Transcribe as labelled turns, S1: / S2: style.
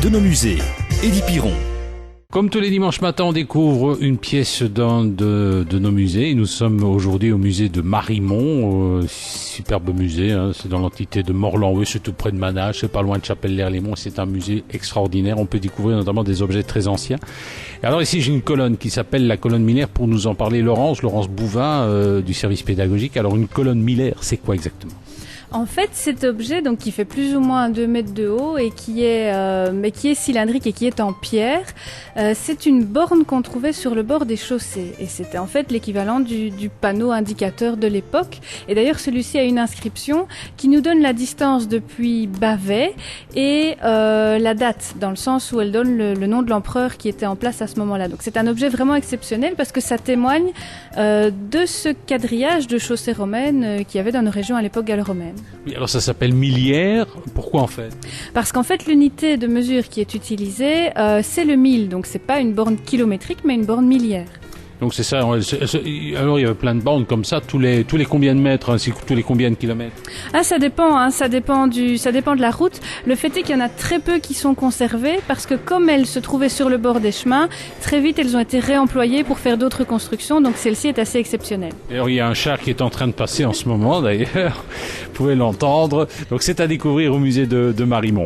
S1: de nos musées. Élie Piron.
S2: Comme tous les dimanches matins, on découvre une pièce d'un de nos musées. Nous sommes aujourd'hui au musée de Marimont, superbe musée, hein, c'est dans l'entité de Morlan-Weux, c'est tout près de Manages, c'est pas loin de Chapelle-l'Erlémont, c'est un musée extraordinaire. On peut découvrir notamment des objets très anciens. Et alors ici, j'ai une colonne qui s'appelle la colonne Miller. Pour nous en parler, Laurence Bouvin du service pédagogique. Alors une colonne Miller, c'est quoi exactement ?
S3: En fait, cet objet, donc qui fait plus ou moins 2 mètres de haut et qui est cylindrique et qui est en pierre, c'est une borne qu'on trouvait sur le bord des chaussées. Et c'était en fait l'équivalent du panneau indicateur de l'époque. Et d'ailleurs, celui-ci a une inscription qui nous donne la distance depuis Bavay et la date, dans le sens où elle donne le nom de l'empereur qui était en place à ce moment-là. Donc c'est un objet vraiment exceptionnel parce que ça témoigne de ce quadrillage de chaussées romaines qu'il y avait dans nos régions à l'époque gallo-romaine.
S2: Oui, alors ça s'appelle millière. Pourquoi en fait ?
S3: Parce qu'en fait, l'unité de mesure qui est utilisée, c'est le mille. Donc c'est pas une borne kilométrique, mais une borne milliaire.
S2: Donc c'est ça. Alors il y avait plein de bornes comme ça, tous les combien de mètres, ainsi que tous les combien de kilomètres ?
S3: Ah, ça dépend, hein, ça dépend de la route. Le fait est qu'il y en a très peu qui sont conservées parce que comme elles se trouvaient sur le bord des chemins, très vite elles ont été réemployées pour faire d'autres constructions. Donc celle-ci est assez exceptionnelle.
S2: Alors il y a un char qui est en train de passer en ce moment d'ailleurs. Vous pouvez l'entendre. Donc c'est à découvrir au musée de Marimont.